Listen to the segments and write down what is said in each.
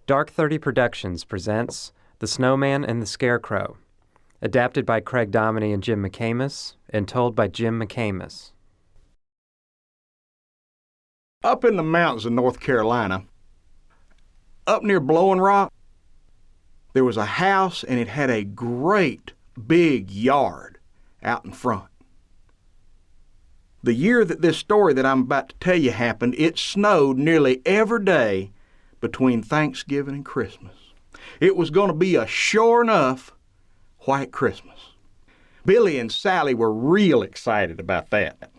Dark 30 Productions presents The Snowman and the Scarecrow, adapted by Craig Dominey and Jim McAmis, and told by Jim McAmis. Up in the mountains of North Carolina, up near Blowing Rock, there was a house and it had a great big yard out in front. The year that this story that I'm about to tell you happened, it snowed nearly every day between Thanksgiving and Christmas. It was going to be a sure enough white Christmas. Billy and Sally were real excited about that,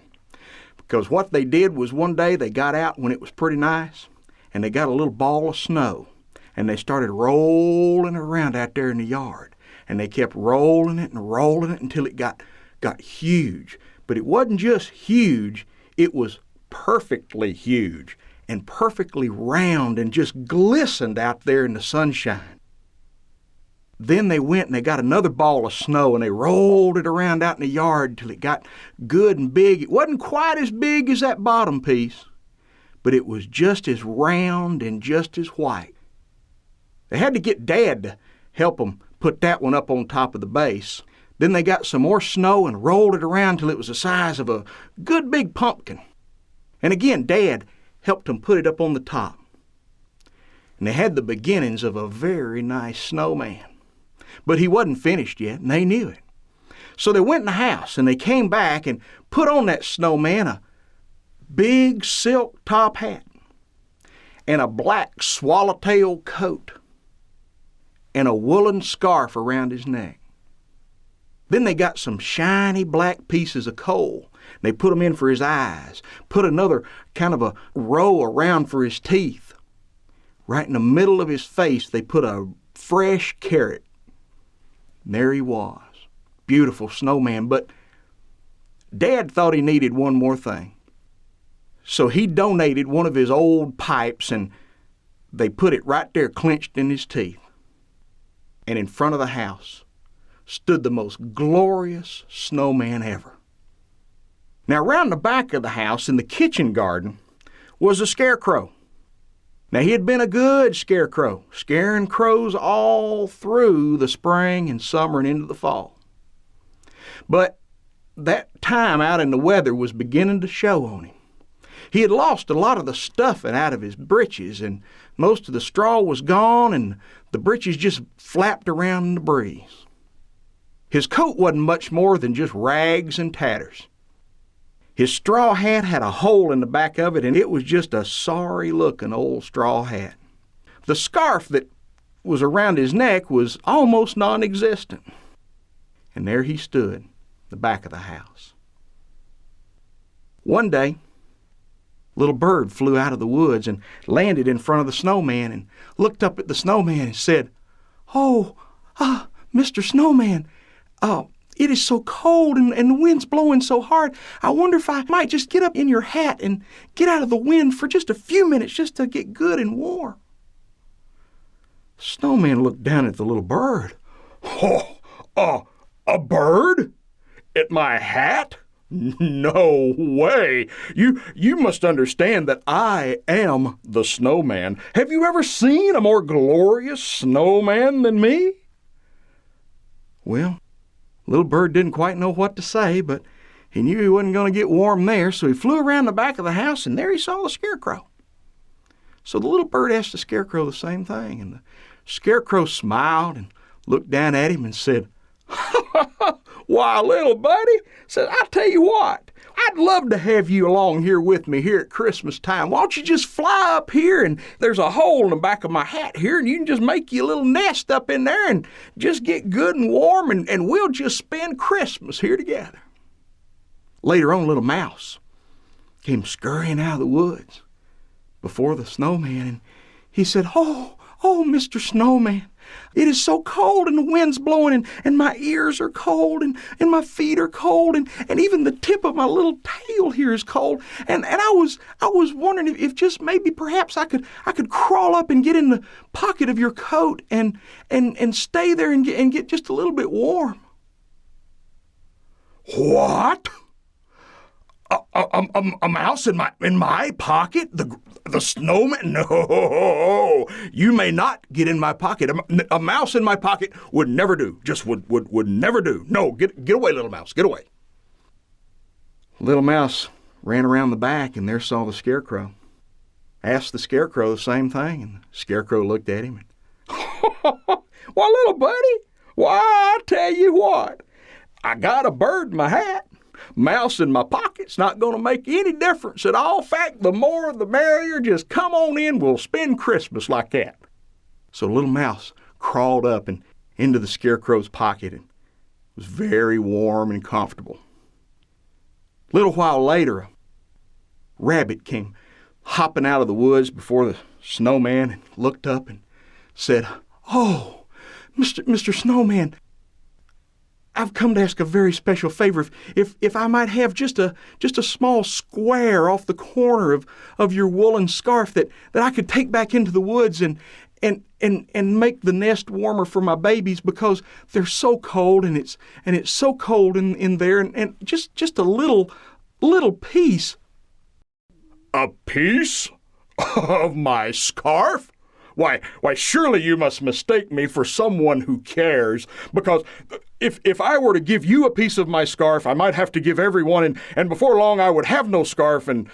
because what they did was one day they got out when it was pretty nice and they got a little ball of snow and they started rolling around out there in the yard, and they kept rolling it until it got huge. But it wasn't just huge, it was perfectly huge and perfectly round and just glistened out there in the sunshine. Then they went and they got another ball of snow and they rolled it around out in the yard till it got good and big. It wasn't quite as big as that bottom piece, but it was just as round and just as white. They had to get Dad to help them put that one up on top of the base. Then they got some more snow and rolled it around till it was the size of a good big pumpkin. And again, Dad helped them put it up on the top. And they had the beginnings of a very nice snowman. But he wasn't finished yet, and they knew it. So they went in the house, and they came back and put on that snowman a big silk top hat and a black swallowtail coat and a woolen scarf around his neck. Then they got some shiny black pieces of coal. They put them in for his eyes, put another kind of a row around for his teeth. Right in the middle of his face, they put a fresh carrot. And there he was, beautiful snowman. But Dad thought he needed one more thing. So he donated one of his old pipes, and they put it right there clenched in his teeth. And in front of the house stood the most glorious snowman ever. Now, around the back of the house in the kitchen garden was a scarecrow. Now, he had been a good scarecrow, scaring crows all through the spring and summer and into the fall. But that time out in the weather was beginning to show on him. He had lost a lot of the stuffing out of his breeches, and most of the straw was gone, and the breeches just flapped around in the breeze. His coat wasn't much more than just rags and tatters. His straw hat had a hole in the back of it, and it was just a sorry-looking old straw hat. The scarf that was around his neck was almost non-existent. And there he stood, the back of the house. One day, a little bird flew out of the woods and landed in front of the snowman and looked up at the snowman and said, Mr. Snowman, it is so cold and the wind's blowing so hard. I wonder if I might just get up in your hat and get out of the wind for just a few minutes just to get good and warm. Snowman looked down at the little bird. A bird? At my hat? No way. You must understand that I am the snowman. Have you ever seen a more glorious snowman than me? Well, little bird didn't quite know what to say, but he knew he wasn't going to get warm there, so he flew around the back of the house, and there he saw the scarecrow. So the little bird asked the scarecrow the same thing, and the scarecrow smiled and looked down at him and said, Why, little buddy, said, I'll tell you what, I'd love to have you along here with me here at Christmas time. Why don't you just fly up here, and there's a hole in the back of my hat here, and you can just make you a little nest up in there and just get good and warm, and we'll just spend Christmas here together. Later on, little mouse came scurrying out of the woods before the snowman, and he said, Oh, Mr. Snowman, it is so cold and the wind's blowing and my ears are cold and my feet are cold and even the tip of my little tail here is cold. And I was wondering if just maybe perhaps I could crawl up and get in the pocket of your coat and stay there and get just a little bit warm. What? A mouse in my pocket? The snowman? No, you may not get in my pocket. A mouse in my pocket would never do. Just would never do. No, get away, little mouse, get away. Little mouse ran around the back and there saw the Scarecrow. Asked the Scarecrow the same thing, and the Scarecrow looked at him and, "Why, little buddy, why, I tell you what, I got a bird in my hat. Mouse in my pocket's not going to make any difference at all. In fact, the more the merrier. Just come on in, we'll spend Christmas like that." So little mouse crawled up and into the Scarecrow's pocket and was very warm and comfortable. A little while later, a rabbit came hopping out of the woods before the snowman and looked up and said, "Oh, Mr. Snowman, I've come to ask a very special favor. If I might have just a small square off the corner of your woolen scarf that I could take back into the woods and make the nest warmer for my babies, because they're so cold and it's so cold in there, and just a little piece." "A piece of my scarf? Why, surely you must mistake me for someone who cares, because if I were to give you a piece of my scarf, I might have to give everyone, and before long I would have no scarf, and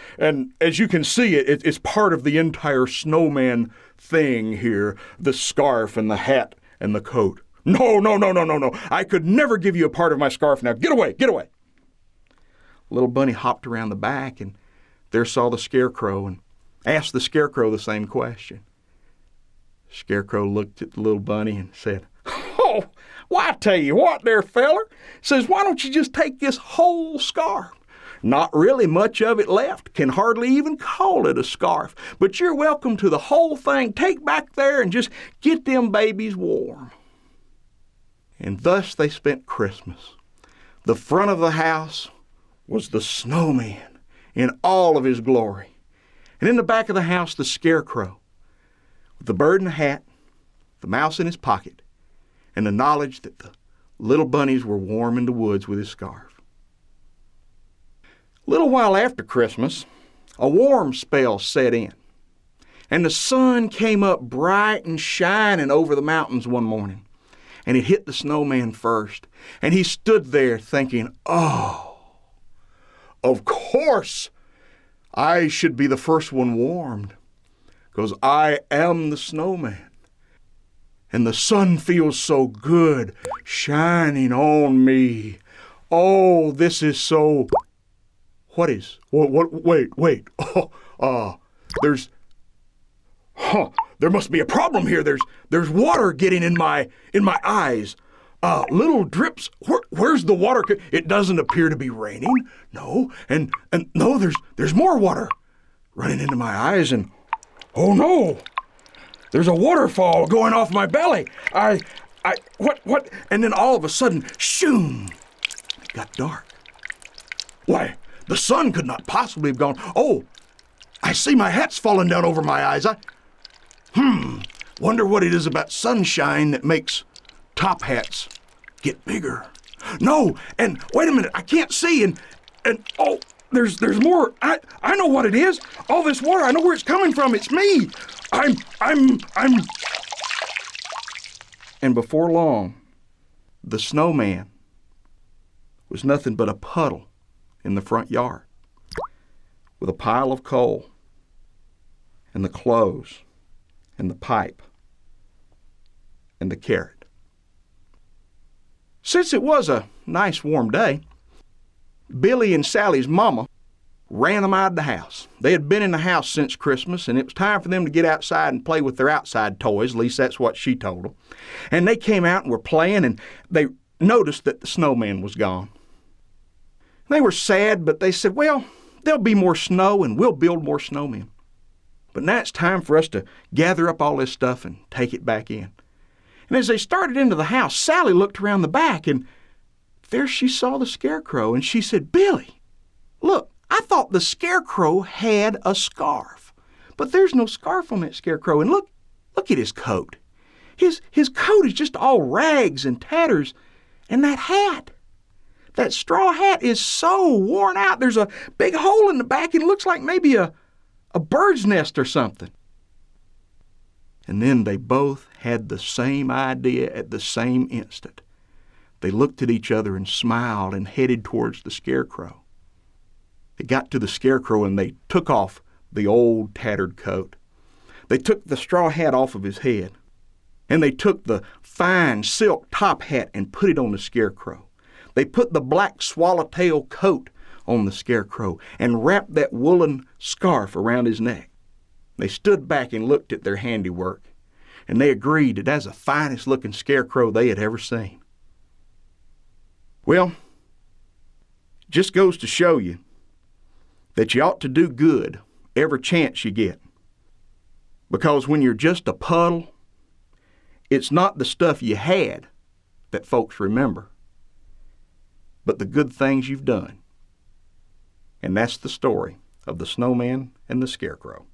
as you can see, it's part of the entire snowman thing here, the scarf and the hat and the coat. No, I could never give you a part of my scarf. Now get away. Little bunny hopped around the back and there saw the Scarecrow and asked the Scarecrow the same question. Scarecrow looked at the little bunny and said, "Oh, well, I tell you what there, feller," says, "why don't you just take this whole scarf? Not really much of it left, can hardly even call it a scarf, but you're welcome to the whole thing. Take back there and just get them babies warm." And thus they spent Christmas. The front of the house was the snowman in all of his glory, and in the back of the house the Scarecrow, with the bird in the hat, the mouse in his pocket, and the knowledge that the little bunnies were warm in the woods with his scarf. A little while after Christmas, a warm spell set in, and the sun came up bright and shining over the mountains one morning, and it hit the snowman first, and he stood there thinking, "Oh, of course I should be the first one warmed, because I am the snowman. And the sun feels so good shining on me. Oh, this is so..." Wait. There must be a problem here. There's water getting in my eyes. Little drips. Where's the water? It doesn't appear to be raining. No, and no, there's more water running into my eyes, and oh no, there's a waterfall going off my belly. What? And then all of a sudden, shoom, it got dark. Why, the sun could not possibly have gone. Oh, I see my hat's falling down over my eyes. Wonder what it is about sunshine that makes top hats get bigger. No, and wait a minute, I can't see, and oh, there's more. I know what it is. All this water, I know where it's coming from. It's me. I'm. And before long, the snowman was nothing but a puddle in the front yard with a pile of coal and the clothes and the pipe and the carrot. Since it was a nice warm day, Billy and Sally's mama ran them out of the house. They had been in the house since Christmas, and it was time for them to get outside and play with their outside toys. At least that's what she told them. And they came out and were playing, and they noticed that the snowman was gone. They were sad, but they said, "Well, there'll be more snow, and we'll build more snowmen. But now it's time for us to gather up all this stuff and take it back in." And as they started into the house, Sally looked around the back, and there she saw the Scarecrow, and she said, "Billy, look, I thought the Scarecrow had a scarf, but there's no scarf on that Scarecrow. And look at his coat. His coat is just all rags and tatters, and that hat, that straw hat is so worn out. There's a big hole in the back, and it looks like maybe a a bird's nest or something. And then they both had the same idea at the same instant. They looked at each other and smiled and headed towards the Scarecrow. They got to the Scarecrow and they took off the old tattered coat. They took the straw hat off of his head. And they took the fine silk top hat and put it on the Scarecrow. They put the black swallowtail coat on the Scarecrow and wrapped that woolen scarf around his neck. They stood back and looked at their handiwork, and they agreed that that's the finest looking Scarecrow they had ever seen. Well, just goes to show you that you ought to do good every chance you get. Because when you're just a puddle, it's not the stuff you had that folks remember, but the good things you've done. And that's the story of the Snowman and the Scarecrow.